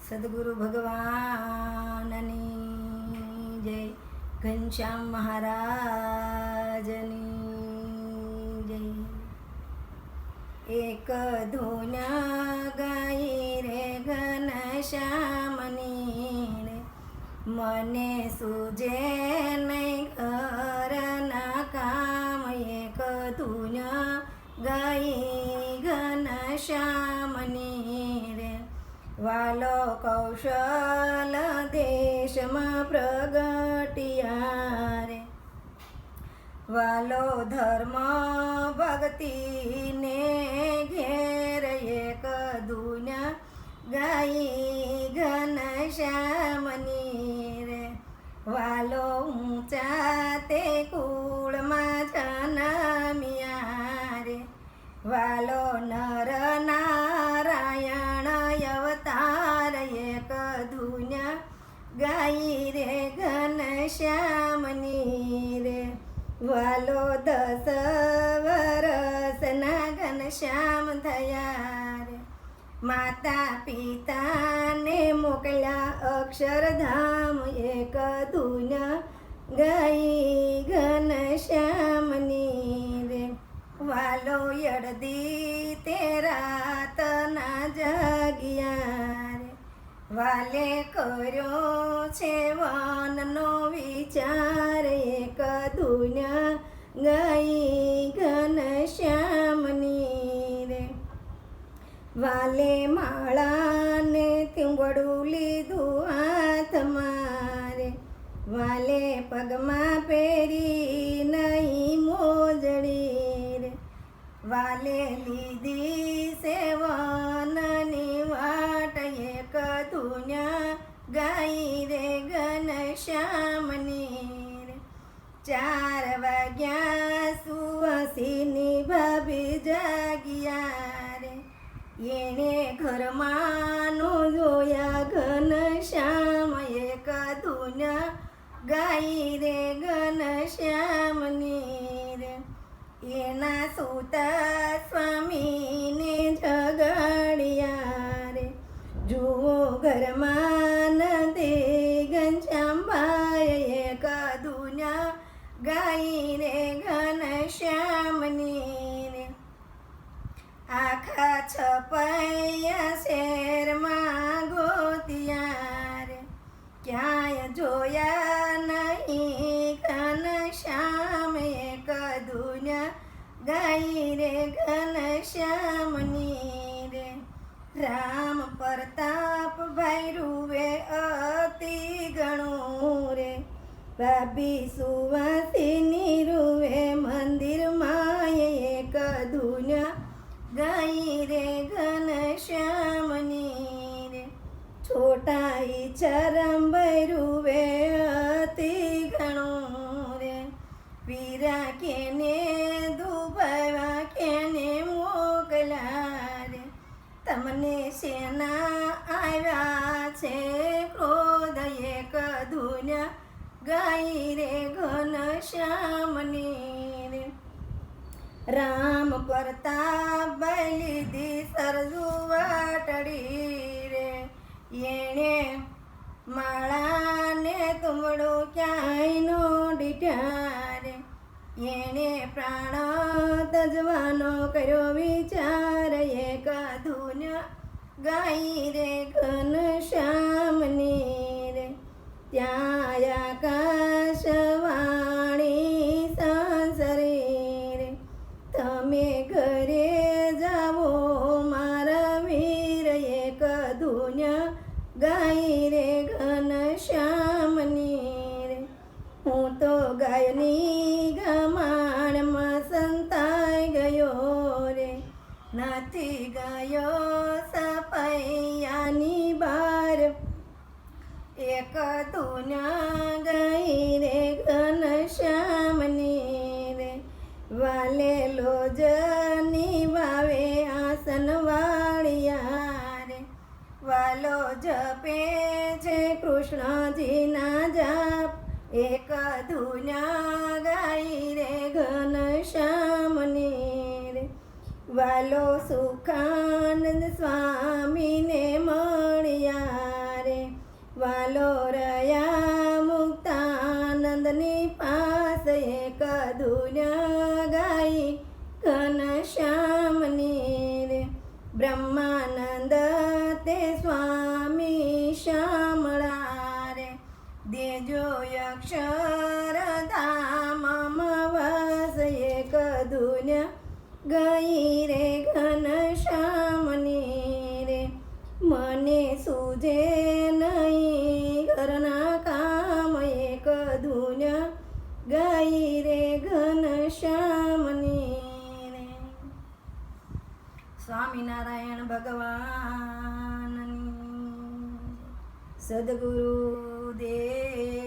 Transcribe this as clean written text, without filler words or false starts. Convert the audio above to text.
સદગુરુ ભગવાનની જય, ઘનશ્યામ મહારાજની જય. એક ધૂન ગાઈ રે ઘનશ્યામની રે, મને સૂજે નહીં ઘરના કામ. એક ધૂન ગાઈ ઘનશ્યામની રે, વાલો કૌશલ દેશમાં પ્રગટ્યા રે. વાલો ધર્મ ભક્તિને ઘેર એક ધૂન ગાઈ ઘનશ્યામની રે. વાલો ઊંચા તે કુળમાં જન્મ્યા રે. વાલો નર નારાયણ અવતાર એક ધૂન ગાઈ રે ઘનશ્યામની રે. વાલો 10 વરસના ઘનશ્યામ થયા રે. માતા પિતાને મોકલ્યા અક્ષરધામ એક ધૂન ગાઈ ઘનશ્યામની રે. વાલો યડદી તે રાતના જાગ્યા રે. વાલે કર્યો છે વનનો વિચાર એક ધૂન ગાઈ ઘનશ્યામની રે. વાલે માળાને તીંગડું લીધું હાથમાં રે. વાલે પગમાં પહેરી નહીં મોજડી રે. વાલે લીધી સેવનની વાટ એક ધૂન ગાઈ રે ઘનશ્યામની રે. 4 વાગ્યા સુવાસીની ભાભી જાગ્યા રે. એણે ઘરમાંનું જોયા ઘનશ્યામ એક ધૂન ગાઈ રે ઘનશ્યામની રે. એના સૂતા સ્વામીને ઝઘડ્યા રે. જુઓ ઘરમાં નથી ઘનશ્યામભાઈ એક ધૂન ગાઈ રે ઘનશ્યામની રે. આખા છપૈયા શેરમાં ગોત્યા રે. ક્યાંય જોયા નહીં ઘનશ્યામ એક ધૂન ગાઈ રે ઘનશ્યામની રે. રામ પ્રતાપભાઈ રૂવે અતિ ઘણું રે. ભાભી સુવાસીની રૂવે મંદિરમાં એક ધૂન ગાઈ રે ઘનશ્યામની રે. છોટા ઈચ્છારામભાઈ રૂવે અતિ ઘણું રે. વીરા કેને દુભાવા કેને મોકલ્યા રે. તમને શેના આવ્યા છે ક્રોધ એક ધૂન ગાઈ રે ઘનશ્યામની રે. રામ પ્રતાપભાઈ લીધી સરજુ વાટડી રે. એણે માળાને તુમડો ક્યાંય નો દીઠા રે. એણે પ્રાણ તજવાનો કર્યો વિચાર એક ધૂન ગાઈ રે ઘનશ્યામની રે. ત્યાં આકાશવાણી સાંસરી રે. તમે ઘરે જાવો મારા વીર એક ધૂન ગાઈ રે ઘનશ્યામની રે. હું તો ગાયની ગમાણમાં સંતાઈ ગયો રે. નથી ગયો સપૈયાની બાર એક ધૂન ગાઈ રે ઘનશ્યામની રે. વાલે લોજની વાવે આસન વાળ્યા રે. વાલો જપે છે કૃષ્ણજીના જાપ એક ધૂન ગાઈ રે ઘનશ્યામની રે. વાલો સુખાનંદ સ્વામીને મળ્યા ગઈ ઘનશ્યામની રે બ્રહ્માનંદ તે સ્વામી શ્યામળા રે દેજો અક્ષરધામમાં વાસ એક દુનિયા ગઈ રે ઘનશ્યામની રે મને સૂજે નહીં ઘરના કામ એક દુનિયા ગઈ રે ઘનશ્યામની રે સ્વામિનારાયણ ભગવાનની સદગુરુ દેવ